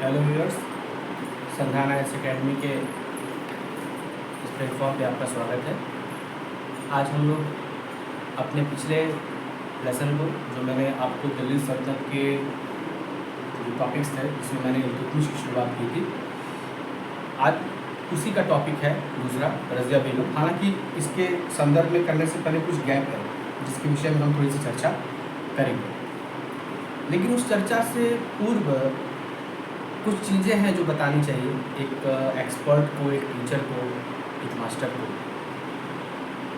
Hello viewers, संधाना S academy के इस platform पे आपका स्वागत है। आज हम लोग अपने पिछले लेसन को, जो मैंने आपको दिल्ली सल्तनत के जो टॉपिक्स थे जिसमें मैंने इल्तुतमिश की शुरुआत की थी, आज उसी का टॉपिक है दूसरा, रज़िया बेगम। हालांकि इसके संदर्भ में करने से पहले कुछ गैप है जिसके विषय में हम थोड़ी सी चर्चा करेंगे, लेकिन उस चर्चा से पूर्व कुछ चीज़ें हैं जो बतानी चाहिए एक एक्सपर्ट को, एक टीचर को, एक मास्टर को।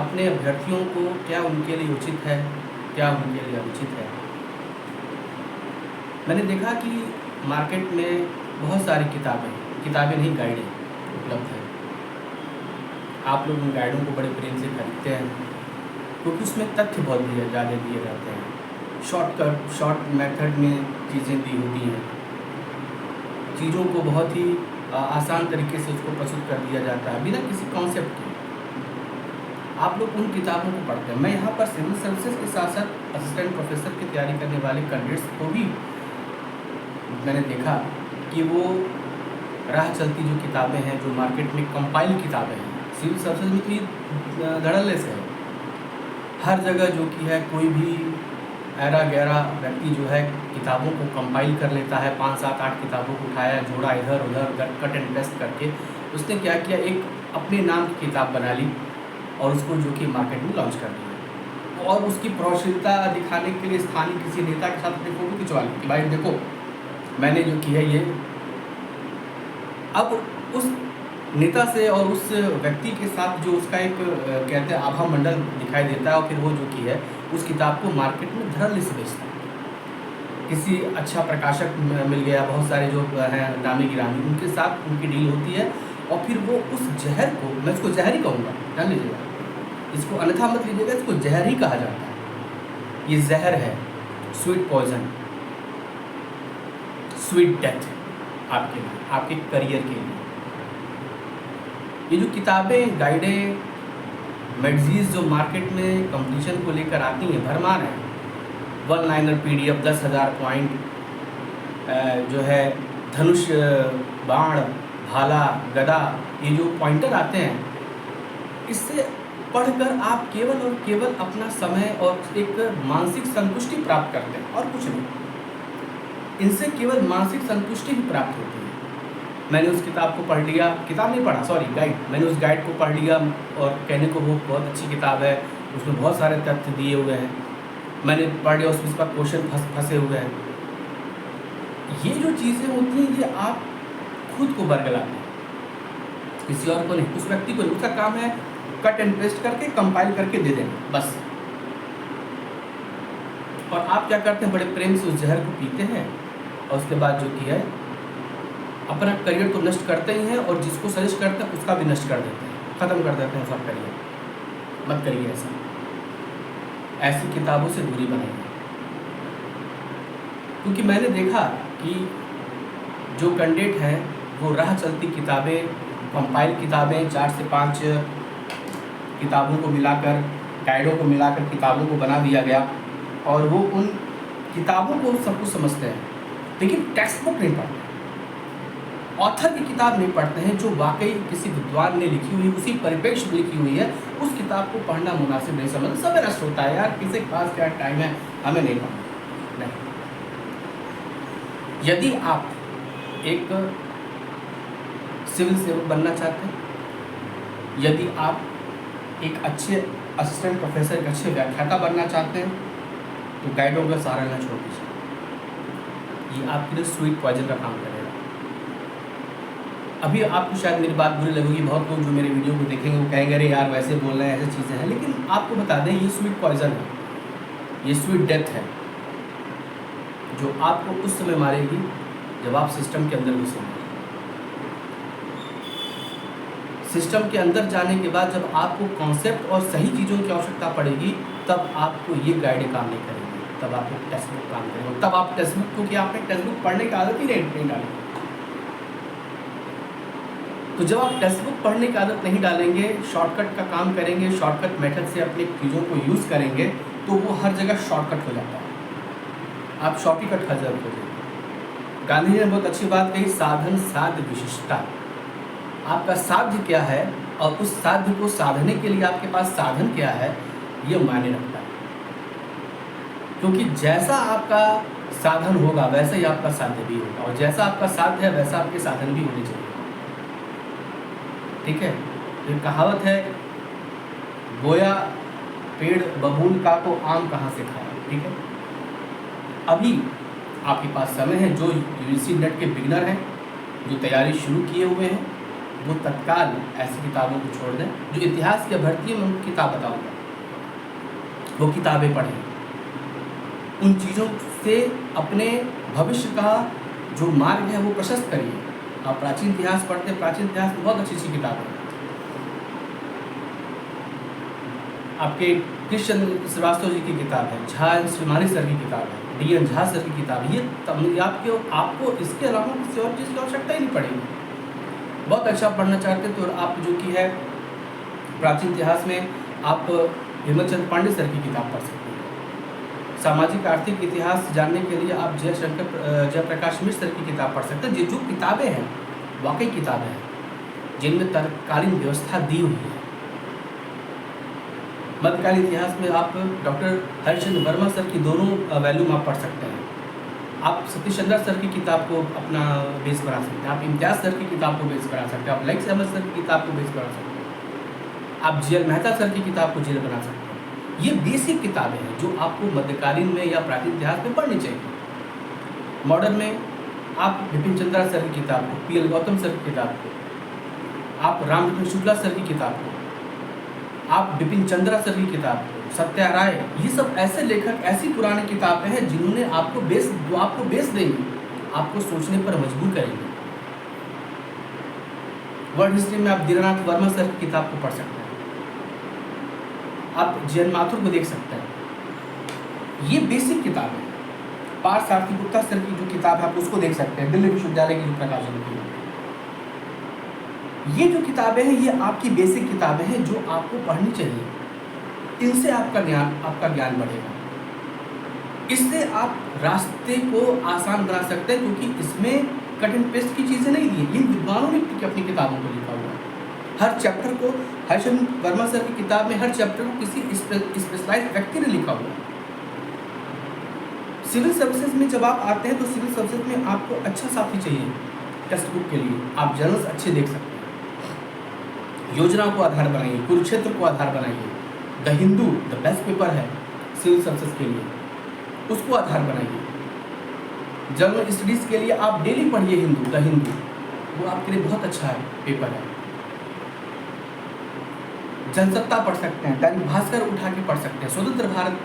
अपने अभ्यर्थियों को क्या उनके लिए उचित है, क्या उनके लिए अनुचित है। मैंने देखा कि मार्केट में बहुत सारी किताबें नहीं, गाइडें उपलब्ध हैं। आप लोग उन गाइडों को बड़े प्रेम से खरीदते हैं क्योंकि उसमें तथ्य बहुत ज़्यादा दिए जाते हैं। शॉर्ट मेथड में चीज़ें दी होती हैं, चीज़ों को बहुत ही आसान तरीके से उसको प्रस्तुत कर दिया जाता है बिना किसी कॉन्सेप्ट के। आप लोग उन किताबों को पढ़ते हैं। मैं यहाँ पर सिविल सर्विसेज के साथ साथ असिस्टेंट प्रोफेसर की तैयारी करने वाले कैंडिडेट्स को भी मैंने देखा कि वो राह चलती जो किताबें हैं, जो मार्केट में कंपाइल किताबें हैं, सिविल सर्विसेज में तो ये धड़ल्ले से है। हर जगह जो कि है कोई भी ऐरा गैरा व्यक्ति जो है किताबों को कंपाइल कर लेता है, 5, 7, 8 किताबों को उठाया, जोड़ा इधर उधर कट एंड पेस्ट करके उसने क्या किया, एक अपने नाम की किताब बना ली और उसको जो कि मार्केट में लॉन्च कर दिया। और उसकी प्रौशलता दिखाने के लिए स्थानीय किसी नेता के साथ अपनी फोटो खिंचवा ली कि भाई देखो मैंने जो की है ये। अब उस नेता से और उस व्यक्ति के साथ जो उसका एक कहते हैं आभा मंडल दिखाई देता है, और फिर वो जो की है उस किताब को मार्केट में धड़ल्ले से बेचता है। किसी अच्छा प्रकाशक मिल गया, बहुत सारे जो हैं नामी गिरामी, उनके साथ उनकी डील होती है, और फिर वो उस जहर को, मैं इसको जहर ही कहूँगा, जान लीजिएगा, इसको अन्यथा मत लीजिएगा, इसको जहर ही कहा जाता है। ये जहर है, स्वीट पॉइजन, स्वीट डेथ आपके लिए, आपके करियर के लिए। ये जो किताबें, गाइडें, मैगजीन्स जो मार्केट में कंपटीशन को लेकर आती हैं, भरमार है। 1 लाइनर PDF, 10,000 पॉइंट, जो है धनुष, बाण, भाला, गदा, ये जो पॉइंटर आते हैं, इससे पढ़कर आप केवल और केवल अपना समय और एक मानसिक संतुष्टि प्राप्त करते हैं और कुछ नहीं। इनसे केवल मानसिक संतुष्टि ही प्राप्त होती है। मैंने उस किताब को पढ़ लिया, किताब नहीं पढ़ा, सॉरी गाइड, मैंने उस गाइड को पढ़ लिया और कहने को वो बहुत अच्छी किताब है, उसमें बहुत सारे तथ्य दिए हुए हैं, मैंने पढ़ लिया, उसमें इसका क्वेश्चन फंसे हुए हैं। ये जो चीज़ें होती हैं ये आप खुद को बरगलाते हैं, किसी और को नहीं, उस व्यक्ति को नहीं। उसका काम है कट एंड पेस्ट करके कंपाइल करके दे देना बस। और आप क्या करते हैं, बड़े प्रेम से उस जहर को पीते हैं और उसके बाद जो कि है अपना करियर तो नष्ट करते ही हैं, और जिसको सजेस्ट करते हैं उसका भी नष्ट कर देते हैं, ख़त्म कर देते हैं उसका करियर। मत करिए ऐसा, ऐसी किताबों से दूरी बनाइए। क्योंकि मैंने देखा कि जो कैंडिडेट हैं वो राह चलती किताबें, कंपाइल किताबें, 4 से 5 किताबों को मिलाकर, गाइडों को मिलाकर किताबों को बना दिया गया, और वो उन किताबों को सब कुछ समझते हैं, लेकिन टेक्स्ट बुक नहीं पढ़ते, ऑथर की किताब नहीं पढ़ते हैं, जो वाकई किसी विद्वान ने लिखी हुई, उसी परिप्रेक्ष्य में लिखी हुई है, उस किताब को पढ़ना मुनासिब नहीं समझ। समय नष्ट होता है यार, किसी के पास क्या टाइम है, हमें नहीं पढ़ना। नहीं, यदि आप एक सिविल सेवक बनना चाहते हैं, यदि आप एक अच्छे असिस्टेंट प्रोफेसर, एक अच्छे व्याख्याता बनना चाहते हैं, तो गाइडों का सहारा लेना छोड़ दीजिए। ये आपके लिए स्वीट पॉइजन का काम करेगा। अभी आपको शायद मेरी बात बुरी लगेगी, बहुत लोग जो मेरे वीडियो को देखेंगे वो कहेंगे अरे यार वैसे बोल रहे हैं, ऐसी चीज़ें हैं, लेकिन आपको बता दें ये स्वीट पॉइजन है, ये स्वीट डेथ है, जो आपको उस समय मारेगी जब आप सिस्टम के अंदर घुसेंगे। सिस्टम के अंदर जाने के बाद जब आपको कॉन्सेप्ट और सही चीज़ों की आवश्यकता पड़ेगी, तब आपको ये गाइडें काम नहीं करेंगी, तब आपको टेक्स्ट बुक काम करेंगे। तब आप टेक्स्ट बुक, क्योंकि आपने टेक्स्ट बुक पढ़ने की आदत ही नहीं डाली, तो जब आप टेक्स्ट बुक पढ़ने की आदत नहीं डालेंगे, शॉर्टकट का काम करेंगे, शॉर्टकट मेथड से अपनी चीज़ों को यूज़ करेंगे, तो वो हर जगह शॉर्टकट हो जाता है। आप शॉर्टकट हर जगह हो जाएंगे। गांधी जी ने बहुत अच्छी बात कही, साधन साध्य विशिष्टता। आपका साध्य क्या है और उस साध्य को साधने के लिए आपके पास साधन क्या है, ये मायने रखता है। क्योंकि जैसा आपका साधन होगा वैसा ही आपका साध्य भी होगा, और जैसा आपका साध्य है वैसा आपके साधन भी होने चाहिए। ठीक है, एक कहावत है, गोया पेड़ बबूल का तो आम कहाँ से खाया। ठीक है, अभी आपके पास समय है, जो यूजीसी नेट के बिगिनर हैं, जो तैयारी शुरू किए हुए हैं, वो तत्काल ऐसी किताबों को छोड़ दें। जो इतिहास की भर्ती है मैं उनको किताब बताऊँगा, वो किताबें पढ़ें, उन चीज़ों से अपने भविष्य का जो मार्ग है वो प्रशस्त करिए। आप प्राचीन इतिहास पढ़ते हैं, प्राचीन इतिहास में बहुत अच्छी अच्छी किताबें हैं। आपके कृष्ण श्रीवास्तव जी की किताब है, झा श्रीमानी सर की किताब है, डी.एन. झा सर की किताब है। ये आपको इसके अलावा किसी और चीज़ की आवश्यकता ही नहीं पड़ेगी। बहुत अच्छा पढ़ना चाहते हैं तो आप जो कि है प्राचीन इतिहास में आप विमल चंद्र पांडे सर की किताब पढ़ सकते हैं। सामाजिक आर्थिक इतिहास जानने के लिए आप जयप्रकाश मिश्र सर की किताब पढ़ सकते हैं। जो किताबें हैं वाकई किताबें हैं जिनमें तत्कालीन व्यवस्था दी हुई है। मध्यकालीन इतिहास में आप डॉक्टर हरिश्चंद्र वर्मा सर की दोनों वैल्यूम आप पढ़ सकते हैं। आप सतीश चंद्र सर की किताब को अपना बेस बना सकते हैं, आप इम्तियाज़ सर की किताब को बेस बना सकते हैं, आप लाइक्स अहमद सर की किताब को बेस बना सकते हैं, आप जी.एल. मेहता सर की किताब को जेल बना सकते हैं। ये बेसिक किताबें हैं जो आपको मध्यकालीन में या प्राचीन इतिहास में पढ़नी चाहिए। मॉडर्न में आप बिपिन चंद्रा सर की किताब को, पी.एल. गौतम सर की किताब को, आप रामकृष्ण शुक्ला सर की किताब को, आप बिपिन चंद्रा सर की किताब को, सत्या राय, ये सब ऐसे लेखक, ऐसी पुरानी किताबें हैं जिन्होंने आपको बेस देंगी, आपको सोचने पर मजबूर करेंगे। वर्ल्ड हिस्ट्री में आप दीनानाथ वर्मा सर की किताब को पढ़ सकते हैं, आप जी.एन. माथुर को देख सकते हैं। ये बेसिक किताब है। पार्थ सारथी गुप्ता सर की जो किताब है आप उसको देख सकते हैं, दिल्ली विश्वविद्यालय की जो प्रकाशन की है। ये जो किताबें हैं ये आपकी बेसिक किताबें हैं जो आपको पढ़नी चाहिए। इनसे आपका ज्ञान बढ़ेगा। इससे आप रास्ते को आसान बना सकते हैं, क्योंकि इसमें कट एंड पेस्ट की चीज़ें नहीं दी। इन विद्वानों ने अपनी किताबों को लिखा हुआ है। हर चैप्टर को हरिश्चंद्र वर्मा सर की किताब में हर चैप्टर को किसी स्पेशलाइज्ड व्यक्ति ने लिखा हुआ है। सिविल सर्विसेज में जब आप आते हैं तो सिविल सर्विसेज में आपको अच्छा साथी चाहिए टेक्स्ट बुक के लिए। आप जर्नल्स अच्छे देख सकते हैं, योजना को आधार बनाइए, कुरुक्षेत्र को आधार बनाइए, the Hindu the best paper है सिविल सर्विसेज के लिए, उसको आधार बनाइए। जनरल स्टडीज़ के लिए आप डेली पढ़िए द हिंदू, वो आपके लिए बहुत अच्छा है पेपर है। जनसत्ता पढ़ सकते हैं, दैनिक भास्कर उठा के पढ़ सकते हैं, स्वतंत्र भारत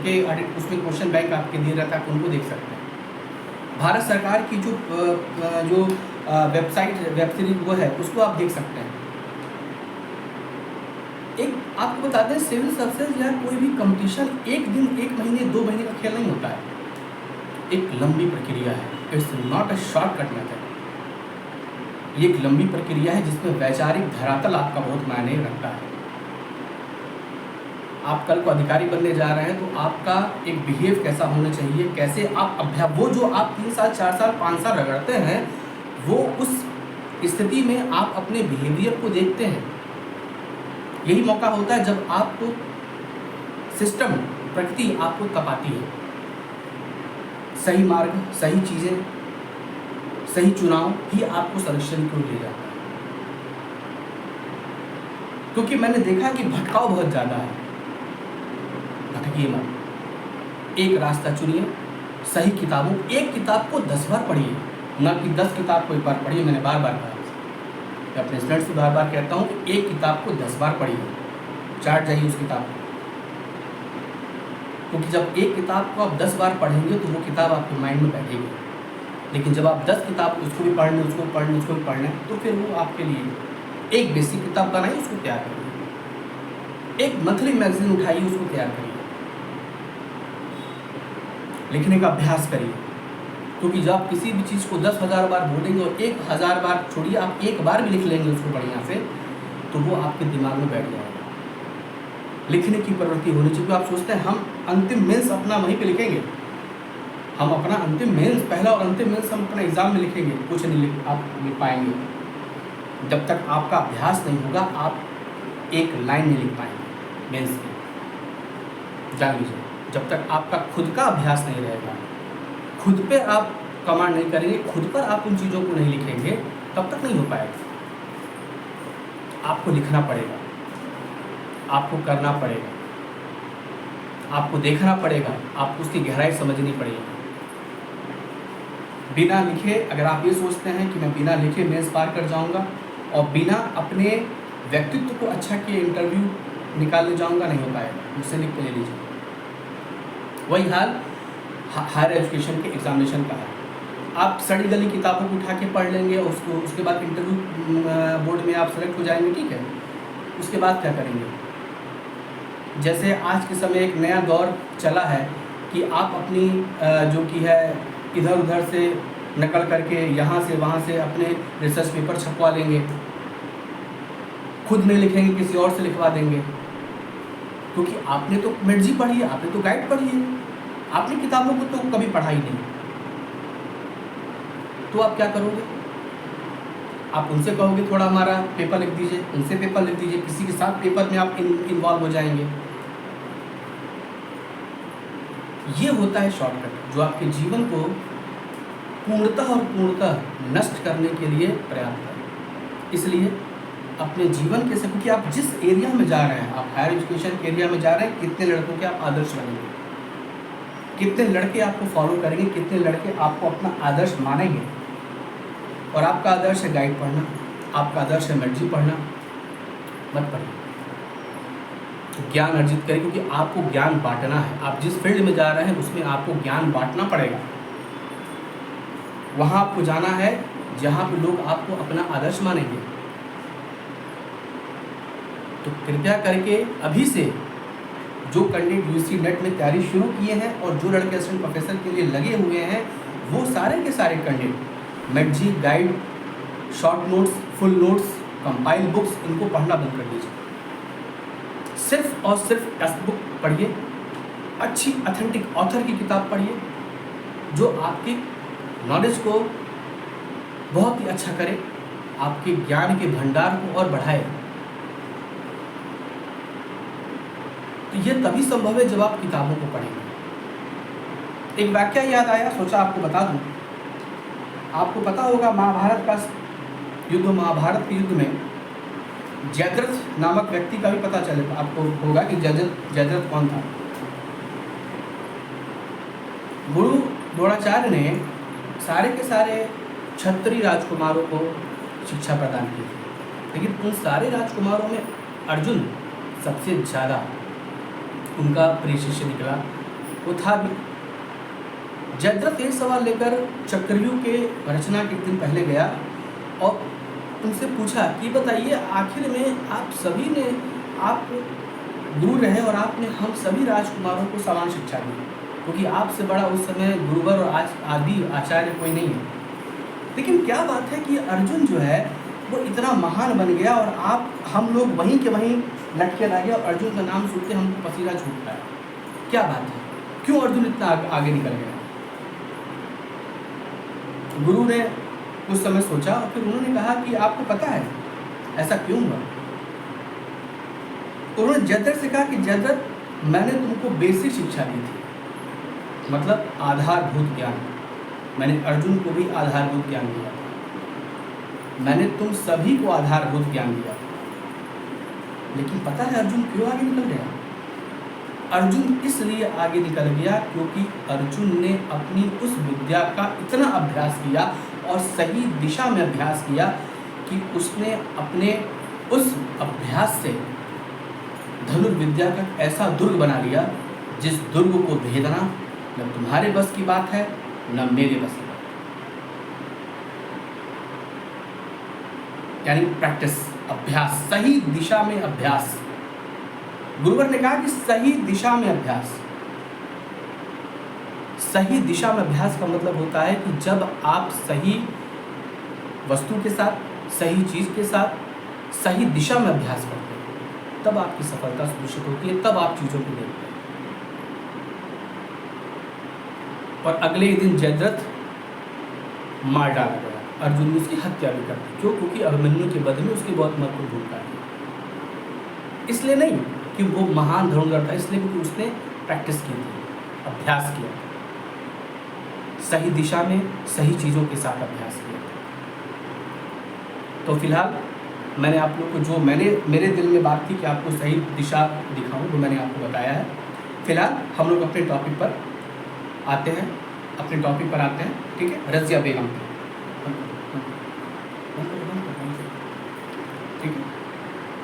के उसमें क्वेश्चन बैंक आपके दिए रहता है, उनको देख सकते हैं। भारत सरकार की जो वेबसाइट वेब सीरीज वो है उसको आप देख सकते हैं। एक आपको बता दें, सिविल सर्विसेज या कोई भी कंपटीशन एक दिन, एक महीने, 2 महीने का खेल नहीं होता है। एक लंबी प्रक्रिया है। It's not a shortcut method. ये एक लंबी प्रक्रिया है जिसमें वैचारिक धरातल आपका बहुत मायने रखता है। आप कल को अधिकारी बनने जा रहे हैं तो आपका एक बिहेव कैसा होना चाहिए, कैसे आप वो जो आप 3 साल 4 साल 5 साल रगड़ते हैं, वो उस स्थिति में आप अपने बिहेवियर को देखते हैं। यही मौका होता है जब आपको सिस्टम, प्रकृति आपको तपाती है। सही मार्ग, सही चीज़ें, सही चुनाव ही आपको संरक्षण को ले जाता है। क्योंकि मैंने देखा कि भटकाव बहुत ज़्यादा है। भटकिए मत, एक रास्ता चुनिए, सही किताबों, एक किताब को 10 बार पढ़िए, न कि 10 किताब को एक बार पढ़िए। मैंने बार बार कहा, मैं अपने स्टूडेंट्स को बार बार कहता हूँ कि एक किताब को 10 बार पढ़िए, चाट जाइए उस किताब को। क्योंकि जब एक किताब को आप 10 बार पढ़ेंगे तो वो किताब आपके माइंड में बैठेगी। लेकिन जब आप 10 किताब उसको भी पढ़ने, उसको भी पढ़ने, उसको भी पढ़ने, तो फिर वो आपके लिए एक बेसिक किताब बनाइए, उसको तैयार करिए। एक मंथली मैगजीन उठाइए, उसको तैयार करिए, लिखने का अभ्यास करिए। क्योंकि जब आप किसी भी चीज़ को 10,000 बार बोलेंगे और 1,000 बार छोड़िए, आप एक बार भी लिख लेंगे उसको बढ़िया से, तो वो आपके दिमाग में बैठ जाएगा। लिखने की प्रवृत्ति होनी चाहिए। आप सोचते हैं हम अंतिम मेंस अपना वहीं पे लिखेंगे, हम अपना अंतिम मेंस, पहला और अंतिम मेंस हम अपना एग्ज़ाम में लिखेंगे, कुछ नहीं आप लिख पाएंगे। जब तक आपका अभ्यास नहीं होगा आप एक लाइन नहीं लिख पाएंगे मेंस की, जान लीजिए। जब तक आपका खुद का अभ्यास नहीं रहेगा, खुद पे आप कमांड नहीं करेंगे, खुद पर आप उन चीज़ों को नहीं लिखेंगे, तब तक नहीं हो पाएगा। आपको लिखना पड़ेगा, आपको करना पड़ेगा, आपको देखना पड़ेगा, आपको उसकी गहराई समझनी पड़ेगी। बिना लिखे अगर आप ये सोचते हैं कि मैं बिना लिखे मेंस पार कर जाऊंगा और बिना अपने व्यक्तित्व को अच्छा किए इंटरव्यू निकाल ले जाऊंगा, नहीं हो पाएगा। मुझसे लिख के ले लीजिए। वही हाल हायर एजुकेशन के एग्जामिनेशन का है। आप सड़ी गली किताबों को उठा के पढ़ लेंगे, उसके बाद इंटरव्यू बोर्ड में आप सेलेक्ट हो जाएंगे, ठीक है। उसके बाद क्या करेंगे? जैसे आज के समय एक नया दौर चला है कि आप अपनी जो कि है इधर उधर से नकल करके यहाँ से वहाँ से अपने रिसर्च पेपर छपवा लेंगे, खुद नहीं लिखेंगे, किसी और से लिखवा देंगे। क्योंकि आपने तो मैगजीन पढ़ी है, आपने तो गाइड पढ़ी है, आपने किताबों को तो कभी पढ़ा ही नहीं। तो आप क्या करोगे? आप उनसे कहोगे थोड़ा हमारा पेपर लिख दीजिए, उनसे पेपर लिख दीजिए, किसी के साथ पेपर में आप इन्वॉल्व हो जाएंगे। ये होता है शॉर्टकट जो आपके जीवन को पूर्णतः नष्ट करने के लिए पर्याप्त है। इसलिए अपने जीवन के सब, क्योंकि आप जिस एरिया में जा रहे हैं, आप हायर एजुकेशन के एरिया में जा रहे हैं, कितने लड़कों के आप आदर्श बनेंगे, कितने लड़के आपको फॉलो करेंगे, कितने लड़के आपको अपना आदर्श मानेंगे। और आपका आदर्श है गाइड पढ़ना, आपका आदर्श है मैगजीन पढ़ना, मत पढ़िए, ज्ञान अर्जित करें। क्योंकि आपको ज्ञान बांटना है। आप जिस फील्ड में जा रहे हैं उसमें आपको ज्ञान बांटना पड़ेगा। वहाँ आपको जाना है जहाँ पे लोग आपको अपना आदर्श मानेंगे। तो कृपया करके अभी से जो कैंडिडेट यूजीसी नेट में तैयारी शुरू किए हैं और जो लड़के असिस्टेंट प्रोफेसर के लिए लगे हुए हैं, वो सारे के सारे candidate magazine, guide, short notes, full notes, compile books, इनको पढ़ना बंद कर दीजिए। सिर्फ और सिर्फ टेक्स्ट बुक पढ़िए, अच्छी ऑथेंटिक ऑथर की किताब पढ़िए जो आपकी नॉलेज को बहुत ही अच्छा करे, आपके ज्ञान के भंडार को और बढ़ाए। तो ये तभी संभव है जब आप किताबों को पढ़ेंगे। एक वाक्य याद आया, सोचा आपको बता दूं। आपको पता होगा महाभारत का युद्ध, महाभारत के युद्ध में जयद्रथ नामक व्यक्ति का भी पता चले आपको होगा कि जयद्रथ कौन था। गुरु द्रोणाचार्य ने सारे के सारे क्षत्रिय राजकुमारों को शिक्षा प्रदान की थी, लेकिन उन सारे राजकुमारों में अर्जुन सबसे ज़्यादा उनका प्रिय शिष्य निकला। वो था भी। जयद्रथ एक सवाल लेकर चक्रव्यूह के रचना के दिन पहले गया और उनसे पूछा कि बताइए, आखिर में आप सभी ने, आप दूर रहे और आपने हम सभी राजकुमारों को समान शिक्षा दी, क्योंकि आपसे बड़ा उस समय गुरुवर और आदि आचार्य कोई नहीं है। लेकिन क्या बात है कि अर्जुन जो है वो इतना महान बन गया और हम लोग वहीं के वहीं लटके रह गए और अर्जुन का नाम सुनते हमको पसीना छूटता है। क्या बात है, क्यों अर्जुन इतना आगे निकल गया? गुरु ने कुछ समय सोचा और फिर उन्होंने कहा कि आपको पता है ऐसा क्यों हुआ? उन्होंने जयद्रथ से कहा कि जयद्रथ, मैंने तुमको बेसिक शिक्षा दी थी, मतलब आधारभूत ज्ञान। मैंने अर्जुन को भी आधारभूत ज्ञान दिया, मैंने तुम सभी को आधारभूत ज्ञान दिया। लेकिन पता है अर्जुन क्यों आगे निकल गया? अर्जुन इसलिए आगे निकल गया क्योंकि अर्जुन ने अपनी उस विद्या का इतना अभ्यास किया और सही दिशा में अभ्यास किया कि उसने अपने उस अभ्यास से धनुर्विद्या का ऐसा दुर्ग बना लिया जिस दुर्ग को भेदना न तुम्हारे बस की बात है न मेरे बस की बात। यानी प्रैक्टिस, अभ्यास, सही दिशा में अभ्यास। गुरुवर ने कहा कि सही दिशा में अभ्यास। सही दिशा में अभ्यास का मतलब होता है कि जब आप सही वस्तु के साथ, सही चीज़ के साथ, सही दिशा में अभ्यास करते हैं, तब आपकी सफलता सुनिश्चित होती है, तब आप चीज़ों को देखते हैं। और अगले ही दिन जयद्रथ मार डाला गया। अर्जुन ने उसकी हत्या भी कर दी। क्यों? क्योंकि अभिमन्यु के वध में उसकी बहुत महत्वपूर्ण भूमिका थी। इसलिए नहीं कि वो महान धनुर्धर था, इसलिए क्योंकि उसने प्रैक्टिस की थी, अभ्यास किया, सही दिशा में सही चीज़ों के साथ अभ्यास किया। तो फिलहाल मैंने आप लोग को जो मेरे दिल में बात थी कि आपको सही दिशा दिखाऊं, वो मैंने आपको बताया है। फिलहाल हम लोग अपने टॉपिक पर आते हैं, ठीक है। रज़िया बेगम, ठीक है।